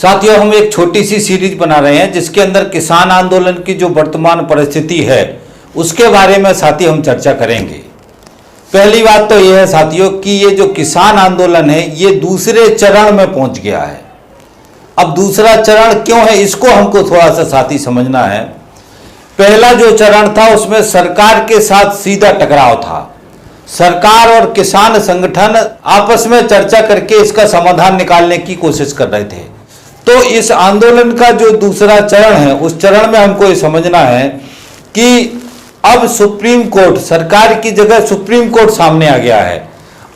साथियों, हम एक छोटी सी सीरीज बना रहे हैं जिसके अंदर किसान आंदोलन की जो वर्तमान परिस्थिति है उसके बारे में साथी हम चर्चा करेंगे। पहली बात तो यह है साथियों कि ये जो किसान आंदोलन है ये दूसरे चरण में पहुंच गया है। अब दूसरा चरण क्यों है इसको हमको थोड़ा सा साथी समझना है। पहला जो चरण था उसमें सरकार के साथ सीधा टकराव था। सरकार और किसान संगठन आपस में चर्चा करके इसका समाधान निकालने की कोशिश कर रहे थे। तो इस आंदोलन का जो दूसरा चरण है उस चरण में हमको ये समझना है कि अब सुप्रीम कोर्ट, सरकार की जगह सुप्रीम कोर्ट सामने आ गया है।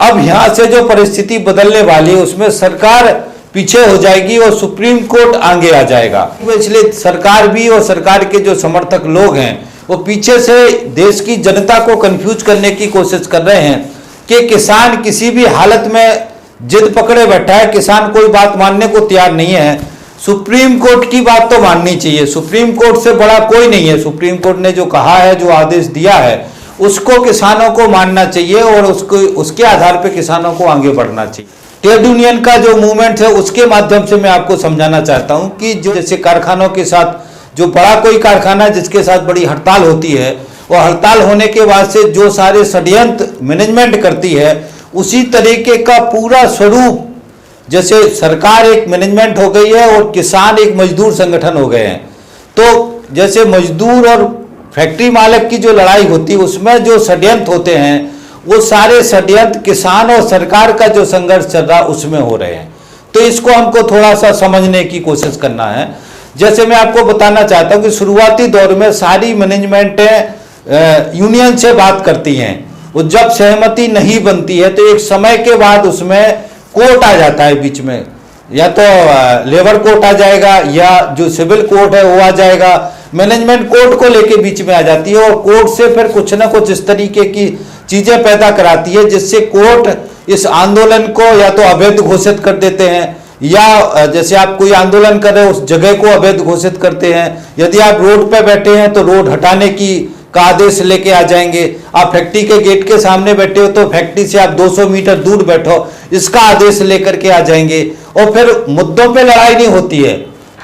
अब यहां से जो परिस्थिति बदलने वाली है उसमें सरकार पीछे हो जाएगी और सुप्रीम कोर्ट आगे आ जाएगा। इसलिए सरकार भी और सरकार के जो समर्थक लोग हैं वो पीछे से देश की जनता को कंफ्यूज करने की कोशिश कर रहे हैं कि किसान किसी भी हालत में जिद पकड़े बैठा है, किसान कोई बात मानने को तैयार नहीं है। सुप्रीम कोर्ट की बात तो माननी चाहिए, सुप्रीम कोर्ट से बड़ा कोई नहीं है। सुप्रीम कोर्ट ने जो कहा है, जो आदेश दिया है उसको किसानों को मानना चाहिए और उसके आधार पर किसानों को आगे बढ़ना चाहिए। ट्रेड यूनियन का जो मूवमेंट है उसके माध्यम से मैं आपको समझाना चाहता हूं कि जो जैसे कारखानों के साथ जो बड़ा कोई कारखाना जिसके साथ बड़ी हड़ताल होती है और हड़ताल होने के बाद से जो सारे षड्यंत्र मैनेजमेंट करती है उसी तरीके का पूरा स्वरूप, जैसे सरकार एक मैनेजमेंट हो गई है और किसान एक मजदूर संगठन हो गए हैं। तो जैसे मजदूर और फैक्ट्री मालिक की जो लड़ाई होती है उसमें जो षड्यंत्र होते हैं वो सारे षड्यंत्र किसान और सरकार का जो संघर्ष चल रहा है उसमें हो रहे हैं। तो इसको हमको थोड़ा सा समझने की कोशिश करना है। जैसे मैं आपको बताना चाहता हूं कि शुरुआती दौर में सारी मैनेजमेंटें यूनियन से बात करती हैं। वो जब सहमति नहीं बनती है तो एक समय के बाद उसमें कोर्ट आ जाता है बीच में, या तो लेबर कोर्ट आ जाएगा या जो सिविल कोर्ट है वो आ जाएगा। मैनेजमेंट कोर्ट को लेके बीच में आ जाती है और कोर्ट से फिर कुछ ना कुछ इस तरीके की चीजें पैदा कराती है जिससे कोर्ट इस आंदोलन को या तो अवैध घोषित कर देते हैं या जैसे आप कोई आंदोलन कर रहे हो उस जगह को अवैध घोषित करते हैं। यदि आप रोड पे बैठे हैं तो रोड हटाने का आदेश लेके आ जाएंगे। आप फैक्ट्री के गेट के सामने बैठे हो तो फैक्ट्री से आप 200 मीटर दूर बैठो, इसका आदेश लेकर के आ जाएंगे। और फिर मुद्दों पे लड़ाई नहीं होती है,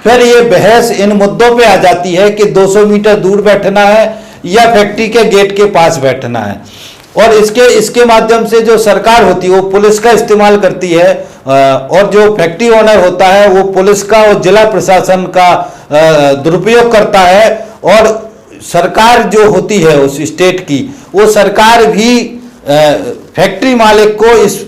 फिर ये बहस इन मुद्दों पे आ जाती है कि 200 मीटर दूर बैठना है या फैक्ट्री के गेट के पास बैठना है। और इसके माध्यम से जो सरकार होती है वो पुलिस का इस्तेमाल करती है और जो फैक्ट्री ओनर होता है वो पुलिस का और जिला प्रशासन का दुरुपयोग करता है। और सरकार जो होती है उस स्टेट की, वो सरकार भी फैक्ट्री मालिक को इस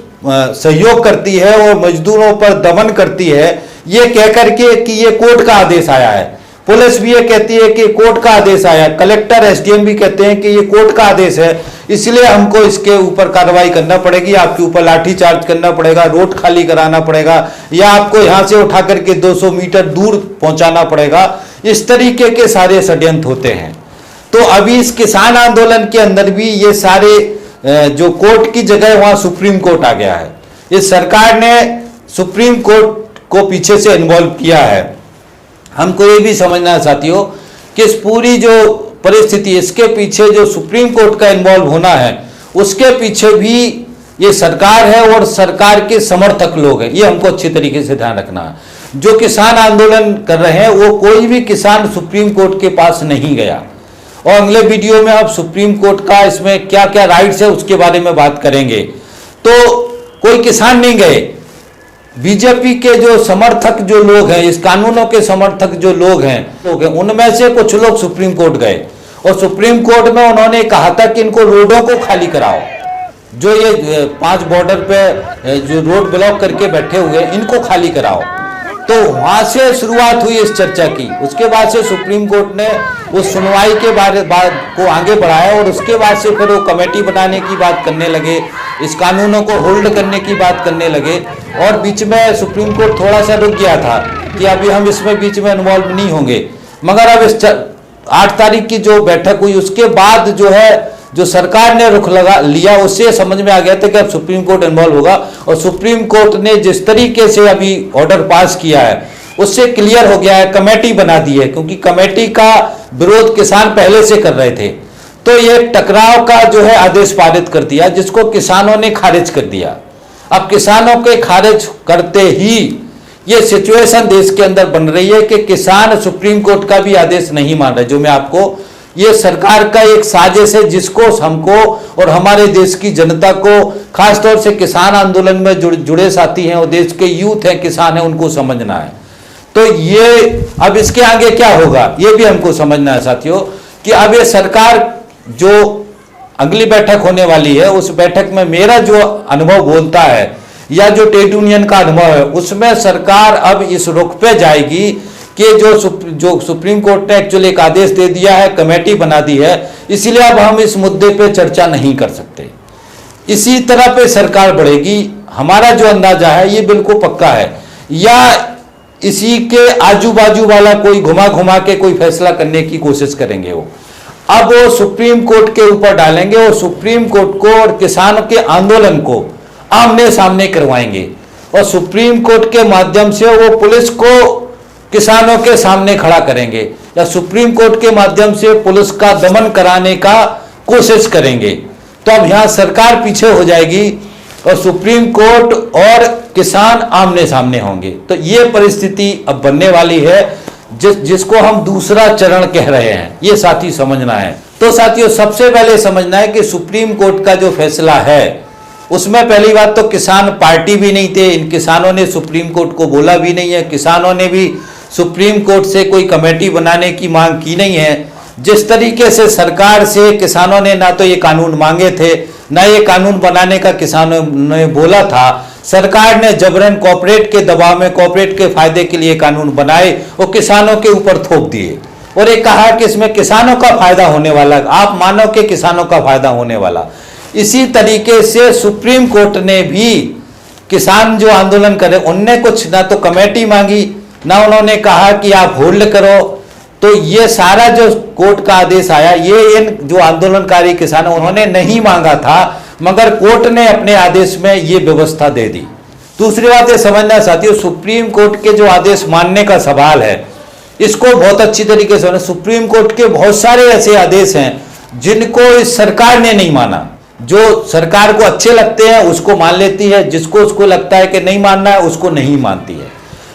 सहयोग करती है और मजदूरों पर दमन करती है, ये कहकर के कि ये कोर्ट का आदेश आया है। पुलिस भी ये कहती है कि कोर्ट का आदेश आया, कलेक्टर एसडीएम भी कहते हैं कि ये कोर्ट का आदेश है, इसलिए हमको इसके ऊपर कार्रवाई करना पड़ेगी, आपके ऊपर लाठी चार्ज करना पड़ेगा, रोड खाली कराना पड़ेगा या आपको यहां से उठा करके 200 मीटर दूर पहुंचाना पड़ेगा। इस तरीके के सारे षड्यंत्र होते हैं। तो अभी इस किसान आंदोलन के अंदर भी ये सारे जो कोर्ट की जगह वहां सुप्रीम कोर्ट आ गया है। इस सरकार ने सुप्रीम कोर्ट को पीछे से इन्वॉल्व किया है। हमको ये भी समझना है साथियों कि इस पूरी जो परिस्थिति, इसके पीछे जो सुप्रीम कोर्ट का इन्वॉल्व होना है उसके पीछे भी ये सरकार है और सरकार के समर्थक लोग हैं। ये हमको अच्छी तरीके से ध्यान रखना है। जो किसान आंदोलन कर रहे हैं वो कोई भी किसान सुप्रीम कोर्ट के पास नहीं गया और अगले वीडियो में अब सुप्रीम कोर्ट का इसमें क्या क्या राइट्स है उसके बारे में बात करेंगे। तो कोई किसान नहीं गए। बीजेपी के जो समर्थक जो लोग हैं, इस कानूनों के समर्थक जो लोग हैं उनमें से कुछ लोग सुप्रीम कोर्ट गए और सुप्रीम कोर्ट में उन्होंने कहा था कि इनको रोडों को खाली कराओ। जो ये 5 बॉर्डर पे जो रोड ब्लॉक करके बैठे हुए इनको खाली कराओ। तो वहां से शुरुआत हुई इस चर्चा की। उसके बाद से सुप्रीम कोर्ट ने उस सुनवाई के बात को आगे बढ़ाया और उसके बाद से फिर वो कमेटी बनाने की बात करने लगे, इस कानूनों को होल्ड करने की बात करने लगे। और बीच में सुप्रीम कोर्ट थोड़ा सा रुक गया था कि अभी हम इसमें बीच में इन्वॉल्व नहीं होंगे, मगर अब इस 8 तारीख की जो बैठक हुई उसके बाद जो है जो सरकार ने रुख लगा लिया उससे समझ में आ गया था कि अब सुप्रीम कोर्ट इन्वॉल्व होगा। और सुप्रीम कोर्ट ने जिस तरीके से अभी ऑर्डर पास किया है उससे क्लियर हो गया है, कमेटी बना दी है, क्योंकि कमेटी का विरोध किसान पहले से कर रहे थे। तो ये टकराव का जो है आदेश पारित कर दिया जिसको किसानों ने खारिज कर दिया। अब किसानों के खारिज करते ही ये सिचुएशन देश के अंदर बन रही है कि किसान सुप्रीम कोर्ट का भी आदेश नहीं मान रहे। जो मैं आपको, ये सरकार का एक साजिश है जिसको हमको और हमारे देश की जनता को, खासतौर से किसान आंदोलन में जुड़े साथी हैं और देश के यूथ हैं, किसान हैं, उनको समझना है। तो ये अब इसके आगे क्या होगा ये भी हमको समझना है साथियों, कि अब ये सरकार जो अगली बैठक होने वाली है, उस बैठक में मेरा जो अनुभव बोलता है या जो ट्रेड यूनियन का अनुभव है, उसमें सरकार अब इस रुख पे जाएगी कि जो सुप्रीम कोर्ट ने एक्चुअली एक आदेश दे दिया है, कमेटी बना दी है, इसलिए अब हम इस मुद्दे पे चर्चा नहीं कर सकते। इसी तरह पे सरकार बढ़ेगी, हमारा जो अंदाजा है ये बिल्कुल पक्का है, या इसी के आजू बाजू वाला कोई घुमा घुमा के कोई फैसला करने की कोशिश करेंगे। अब वो सुप्रीम कोर्ट के ऊपर डालेंगे और सुप्रीम कोर्ट को और किसानों के आंदोलन को आमने सामने करवाएंगे, और सुप्रीम कोर्ट के माध्यम से वो पुलिस को किसानों के सामने खड़ा करेंगे, या सुप्रीम कोर्ट के माध्यम से पुलिस का दमन कराने का कोशिश करेंगे। तो अब यहां सरकार पीछे हो जाएगी और सुप्रीम कोर्ट और किसान आमने सामने होंगे। तो ये परिस्थिति अब बनने वाली है, जिसको हम दूसरा चरण कह रहे हैं, ये साथी समझना है। तो साथियों, सबसे पहले समझना है कि सुप्रीम कोर्ट का जो फैसला है उसमें पहली बात तो किसान पार्टी भी नहीं थे, इन किसानों ने सुप्रीम कोर्ट को बोला भी नहीं है, किसानों ने भी सुप्रीम कोर्ट से कोई कमेटी बनाने की मांग की नहीं है। जिस तरीके से सरकार से किसानों ने ना तो ये कानून मांगे थे, ना ये कानून बनाने का किसानों ने बोला था, सरकार ने जबरन कॉर्पोरेट के दबाव में, कॉर्पोरेट के फायदे के लिए कानून बनाए और किसानों के ऊपर थोप दिए, और ये कहा कि इसमें किसानों का फायदा होने वाला, आप मानो कि किसानों का फायदा होने वाला। इसी तरीके से सुप्रीम कोर्ट ने भी किसान जो आंदोलन करे, उनने कुछ ना तो कमेटी मांगी, ना उन्होंने कहा कि आप होल्ड करो। तो ये सारा जो कोर्ट का आदेश आया, ये इन जो आंदोलनकारी किसान उन्होंने नहीं मांगा था, मगर कोर्ट ने अपने आदेश में ये व्यवस्था दे दी। दूसरी बात ये समझना साथियों, सुप्रीम कोर्ट के जो आदेश मानने का सवाल है, इसको बहुत अच्छी तरीके से, सुप्रीम कोर्ट के बहुत सारे ऐसे आदेश हैं जिनको इस सरकार ने नहीं माना। जो सरकार को अच्छे लगते हैं उसको मान लेती है, जिसको उसको लगता है कि नहीं मानना है उसको नहीं मानती है।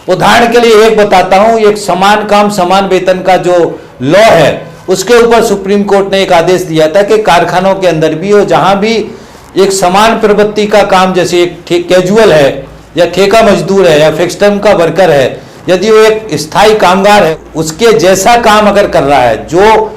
उदाहरण के लिए एक बताता हूं, एक समान काम समान वेतन का जो लॉ है, उसके ऊपर सुप्रीम कोर्ट ने एक आदेश दिया था कि कारखानों के अंदर भी और जहां भी एक समान प्रवृत्ति का काम, जैसे एक कैजुअल है या ठेका मजदूर है या फिक्स टर्म का वर्कर है, यदि वो एक स्थायी कामगार है, उसके जैसा काम अगर कर रहा है, जो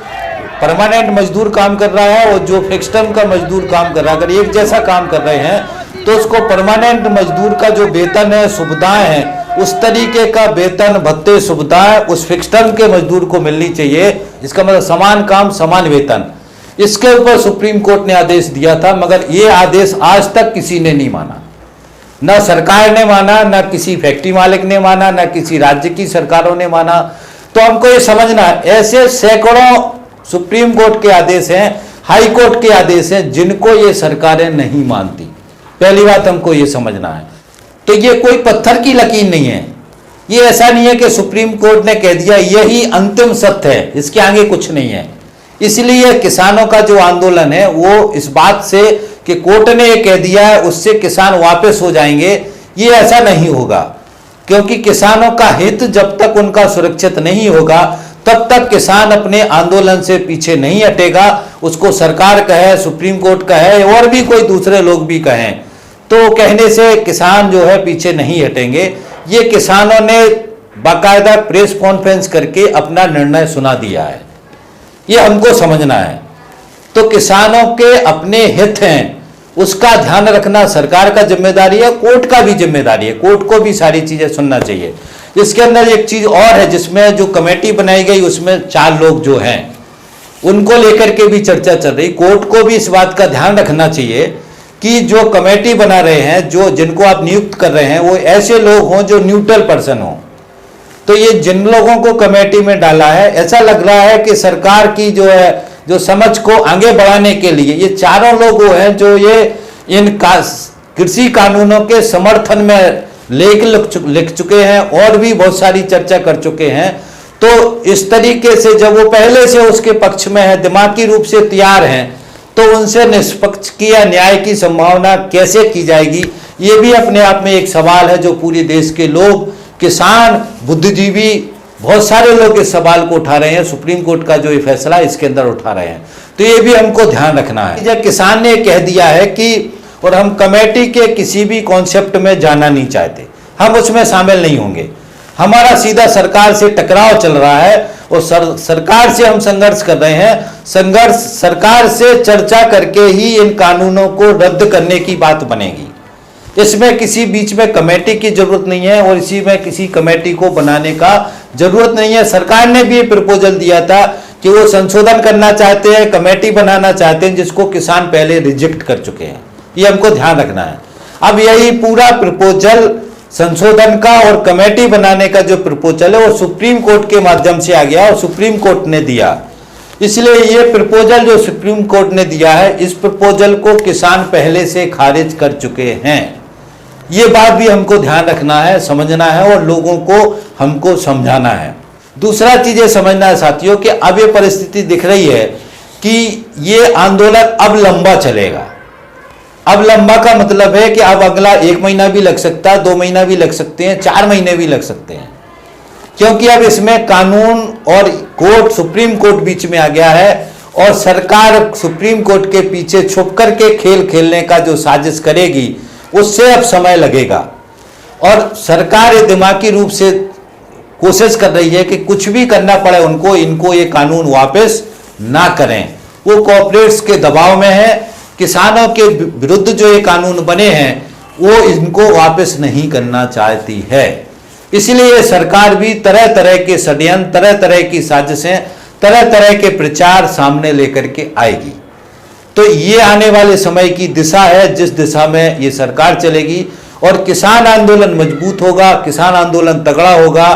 परमानेंट मजदूर काम कर रहा है और जो फिक्स टर्म का मजदूर काम कर रहा है, अगर एक जैसा काम कर रहे हैं, तो उसको परमानेंट मजदूर का जो वेतन है, सुविधाएं हैं, उस तरीके का वेतन, भत्ते, सुविधाएं उस फिक्स टर्म के मजदूर को मिलनी चाहिए। इसका मतलब समान काम समान वेतन। इसके ऊपर सुप्रीम कोर्ट ने आदेश दिया था, मगर ये आदेश आज तक किसी ने नहीं माना, ना सरकार ने माना, ना किसी फैक्ट्री मालिक ने माना, ना किसी राज्य की सरकारों ने माना। तो हमको ये समझना है, ऐसे सैकड़ों सुप्रीम कोर्ट के आदेश हैं, हाई कोर्ट के आदेश हैं, जिनको ये सरकारें नहीं मानती। पहली बात हमको ये समझना है। तो ये कोई पत्थर की लकीर नहीं है, ये ऐसा नहीं है कि सुप्रीम कोर्ट ने कह दिया यही अंतिम सत्य है, इसके आगे कुछ नहीं है। इसलिए किसानों का जो आंदोलन है वो इस बात से कि कोर्ट ने ये कह दिया है उससे किसान वापस हो जाएंगे, ये ऐसा नहीं होगा, क्योंकि किसानों का हित जब तक उनका सुरक्षित नहीं होगा तब तक किसान अपने आंदोलन से पीछे नहीं हटेगा। उसको सरकार कहे, सुप्रीम कोर्ट कहे, और भी कोई दूसरे लोग भी कहें, तो कहने से किसान जो है पीछे नहीं हटेंगे। ये किसानों ने बाकायदा प्रेस कॉन्फ्रेंस करके अपना निर्णय सुना दिया है, ये हमको समझना है। तो किसानों के अपने हित हैं, उसका ध्यान रखना सरकार का जिम्मेदारी है, कोर्ट का भी जिम्मेदारी है, कोर्ट को भी सारी चीजें सुनना चाहिए। इसके अंदर एक चीज और है, जिसमें जो कमेटी बनाई गई उसमें 4 लोग जो हैं उनको लेकर के भी चर्चा चल रही। कोर्ट को भी इस बात का ध्यान रखना चाहिए कि जो कमेटी बना रहे हैं, जो जिनको आप नियुक्त कर रहे हैं, वो ऐसे लोग हों जो न्यूट्रल पर्सन हो। तो ये जिन लोगों को कमेटी में डाला है, ऐसा लग रहा है कि सरकार की जो है जो समझ को आगे बढ़ाने के लिए ये चारों लोग वो हैं जो ये इन कृषि कानूनों के समर्थन में लेख लिख चुके हैं और भी बहुत सारी चर्चा कर चुके हैं। तो इस तरीके से जब वो पहले से उसके पक्ष में है, दिमागी रूप से तैयार हैं, तो उनसे निष्पक्ष की या न्याय की संभावना कैसे की जाएगी, ये भी अपने आप में एक सवाल है जो पूरे देश के लोग, किसान, बुद्धिजीवी, बहुत सारे लोग इस सवाल को उठा रहे हैं, सुप्रीम कोर्ट का जो ये फैसला है इसके अंदर उठा रहे हैं। तो ये भी हमको ध्यान रखना है। जब किसान ने कह दिया है कि, और हम कमेटी के किसी भी कॉन्सेप्ट में जाना नहीं चाहते, हम उसमें शामिल नहीं होंगे। हमारा सीधा सरकार से टकराव चल रहा है और सरकार से हम संघर्ष कर रहे हैं। संघर्ष सरकार से चर्चा करके ही इन कानूनों को रद्द करने की बात बनेगी। इसमें किसी बीच में कमेटी की जरूरत नहीं है और इसी में किसी कमेटी को बनाने का जरूरत नहीं है। सरकार ने भी प्रपोजल दिया था कि वो संशोधन करना चाहते हैं, कमेटी बनाना चाहते हैं, जिसको किसान पहले रिजेक्ट कर चुके हैं। ये हमको ध्यान रखना है। अब यही पूरा प्रपोजल संशोधन का और कमेटी बनाने का जो प्रपोजल है वो सुप्रीम कोर्ट के माध्यम से आ गया और सुप्रीम कोर्ट ने दिया। इसलिए ये प्रपोजल जो सुप्रीम कोर्ट ने दिया है, इस प्रपोजल को किसान पहले से खारिज कर चुके हैं। ये बात भी हमको ध्यान रखना है, समझना है और लोगों को हमको समझाना है। दूसरा चीज ये समझना है साथियों कि अब ये परिस्थिति दिख रही है कि ये आंदोलन अब लंबा चलेगा। अब लंबा का मतलब है कि अब अगला 1 महीना भी लग सकता है, 2 महीना भी लग सकते हैं, 4 महीने भी लग सकते हैं, क्योंकि अब इसमें कानून और कोर्ट, सुप्रीम कोर्ट बीच में आ गया है और सरकार सुप्रीम कोर्ट के पीछे छुप करके खेल खेलने का जो साजिश करेगी उससे अब समय लगेगा। और सरकार दिमागी रूप से कोशिश कर रही है कि कुछ भी करना पड़े उनको, इनको ये कानून वापस ना करें। वो कॉर्पोरेट्स के दबाव में है, किसानों के विरुद्ध जो ये कानून बने हैं वो इनको वापस नहीं करना चाहती है। इसलिए सरकार भी तरह तरह के षड्यंत्र, तरह तरह की साजिशें, तरह तरह के प्रचार सामने लेकर के आएगी। तो ये आने वाले समय की दिशा है जिस दिशा में ये सरकार चलेगी और किसान आंदोलन मजबूत होगा, किसान आंदोलन तगड़ा होगा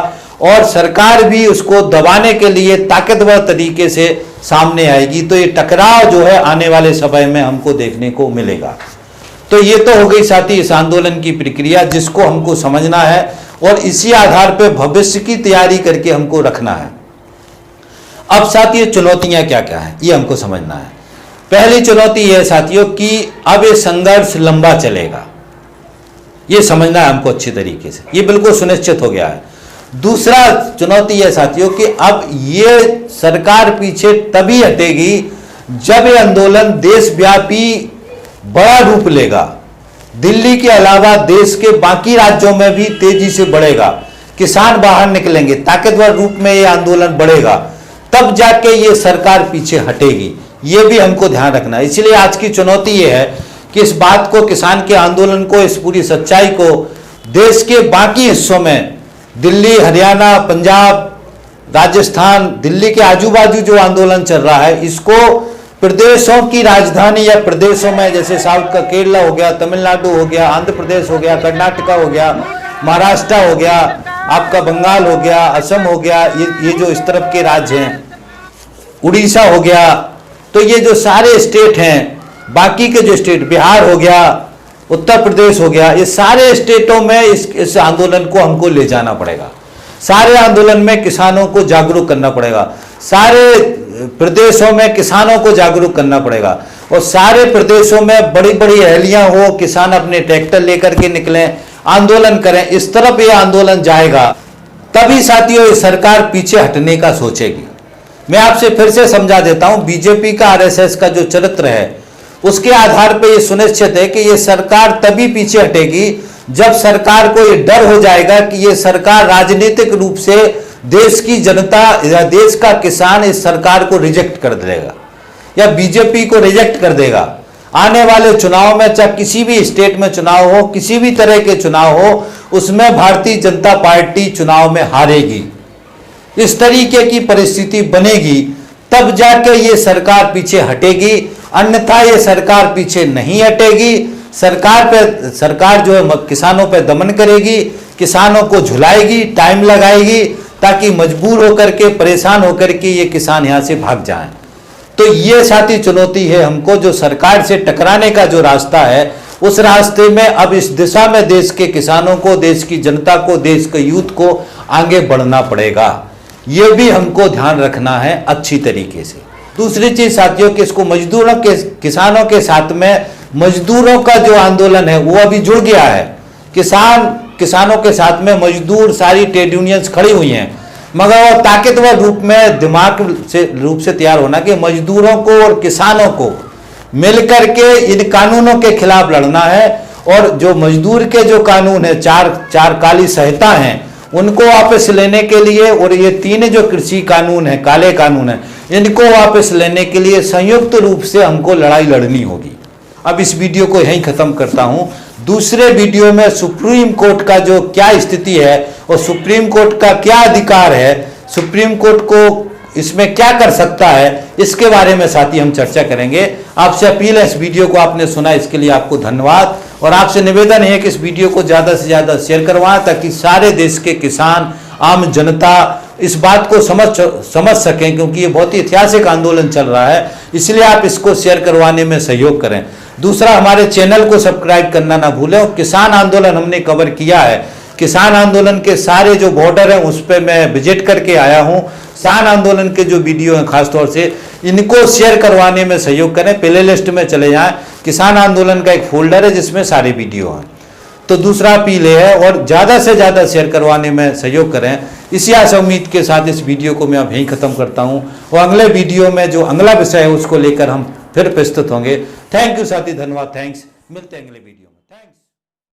और सरकार भी उसको दबाने के लिए ताकतवर तरीके से सामने आएगी। तो ये टकराव जो है आने वाले समय में हमको देखने को मिलेगा। तो ये तो हो गई साथी इस आंदोलन की प्रक्रिया, जिसको हमको समझना है और इसी आधार पर भविष्य की तैयारी करके हमको रखना है। अब साथी चुनौतियां क्या क्या है ये हमको समझना है। पहली चुनौती यह साथियों कि अब ये संघर्ष लंबा चलेगा, ये समझना है हमको अच्छी तरीके से, ये बिल्कुल सुनिश्चित हो गया है। दूसरा चुनौती यह साथियों कि अब ये सरकार पीछे तभी हटेगी जब ये आंदोलन देशव्यापी बड़ा रूप लेगा, दिल्ली के अलावा देश के बाकी राज्यों में भी तेजी से बढ़ेगा, किसान बाहर निकलेंगे, ताकतवर रूप में ये आंदोलन बढ़ेगा, तब जाके ये सरकार पीछे हटेगी। ये भी हमको ध्यान रखना है। इसलिए आज की चुनौती ये है कि इस बात को, किसान के आंदोलन को, इस पूरी सच्चाई को देश के बाकी हिस्सों में, दिल्ली, हरियाणा, पंजाब, राजस्थान, दिल्ली के आजू बाजू जो आंदोलन चल रहा है, इसको प्रदेशों की राजधानी या प्रदेशों में, जैसे साउथ का केरला हो गया, तमिलनाडु हो गया, आंध्र प्रदेश हो गया, कर्नाटका हो गया, महाराष्ट्र हो गया, आपका बंगाल हो गया, असम हो गया, ये जो इस तरफ के राज्य हैं, उड़ीसा हो गया, तो ये जो सारे स्टेट हैं, बाकी के जो स्टेट, बिहार हो गया, उत्तर प्रदेश हो गया, ये सारे स्टेटों में इस आंदोलन को हमको ले जाना पड़ेगा। सारे आंदोलन में किसानों को जागरूक करना पड़ेगा, सारे प्रदेशों में किसानों को जागरूक करना पड़ेगा और सारे प्रदेशों में बड़ी बड़ी रैलियां हो, किसान अपने ट्रैक्टर लेकर के निकलें, आंदोलन करें। इस तरफ ये आंदोलन जाएगा, तभी साथियों ये सरकार पीछे हटने का सोचेगी। मैं आपसे फिर से समझा देता हूं, बीजेपी का, आरएसएस का जो चरित्र है उसके आधार पर यह सुनिश्चित है कि यह सरकार तभी पीछे हटेगी जब सरकार को यह डर हो जाएगा कि यह सरकार राजनीतिक रूप से देश की जनता या देश का किसान इस सरकार को रिजेक्ट कर देगा या बीजेपी को रिजेक्ट कर देगा। आने वाले चुनाव में, चाहे किसी भी स्टेट में चुनाव हो, किसी भी तरह के चुनाव हो, उसमें भारतीय जनता पार्टी चुनाव में हारेगी। इस तरीके की परिस्थिति बनेगी तब जाके ये सरकार पीछे हटेगी, अन्यथा ये सरकार पीछे नहीं हटेगी। सरकार जो है किसानों पे दमन करेगी, किसानों को झुलाएगी, टाइम लगाएगी, ताकि मजबूर होकर के, परेशान होकर के ये किसान यहां से भाग जाएं। तो ये साथी चुनौती है हमको, जो सरकार से टकराने का जो रास्ता है, उस रास्ते में अब इस दिशा में देश के किसानों को, देश की जनता को, देश के यूथ को आगे बढ़ना पड़ेगा। ये भी हमको ध्यान रखना है अच्छी तरीके से। दूसरी चीज साथियों कि इसको मजदूरों के, किसानों के साथ में मजदूरों का जो आंदोलन है वो अभी जुड़ गया है। किसान किसानों के साथ में मजदूर, सारी ट्रेड यूनियंस खड़ी हुई हैं, मगर वो ताकतवर रूप में, दिमाग से रूप से तैयार होना कि मजदूरों को और किसानों को मिलकर के इन कानूनों के खिलाफ लड़ना है। और जो मजदूर के जो कानून है, चार काली संहिता हैं, उनको वापस लेने के लिए, और ये 3 जो कृषि कानून है, काले कानून है, इनको वापस लेने के लिए संयुक्त रूप से हमको लड़ाई लड़नी होगी। अब इस वीडियो को यहीं खत्म करता हूं। दूसरे वीडियो में सुप्रीम कोर्ट का जो क्या स्थिति है और सुप्रीम कोर्ट का क्या अधिकार है, सुप्रीम कोर्ट को इसमें क्या कर सकता है, इसके बारे में साथी हम चर्चा करेंगे। आपसे अपील है, इस वीडियो को आपने सुना, इसके लिए आपको धन्यवाद। और आपसे निवेदन है कि इस वीडियो को ज़्यादा से ज़्यादा शेयर करवाएं, ताकि सारे देश के किसान, आम जनता इस बात को समझ सकें, क्योंकि ये बहुत ही ऐतिहासिक आंदोलन चल रहा है। इसलिए आप इसको शेयर करवाने में सहयोग करें। दूसरा, हमारे चैनल को सब्सक्राइब करना ना भूलें। और किसान आंदोलन हमने कवर किया है, किसान आंदोलन के सारे जो बॉर्डर हैं उस पर मैं विजिट करके आया हूं। किसान आंदोलन के जो वीडियो हैं खासतौर से, इनको शेयर करवाने में सहयोग करें। प्ले लिस्ट में चले जाएं, किसान आंदोलन का एक फोल्डर है जिसमें सारे वीडियो हैं। तो दूसरा अपील है, और ज़्यादा से ज़्यादा शेयर करवाने में सहयोग करें। इसी आशा उम्मीद के साथ इस वीडियो को मैं अब यहीं ख़त्म करता हूं, और अगले वीडियो में जो अगला विषय है उसको लेकर हम फिर प्रस्तुत होंगे। थैंक यू साथी, धन्यवाद, थैंक्स। मिलते हैं अगले वीडियो में। थैंक्स।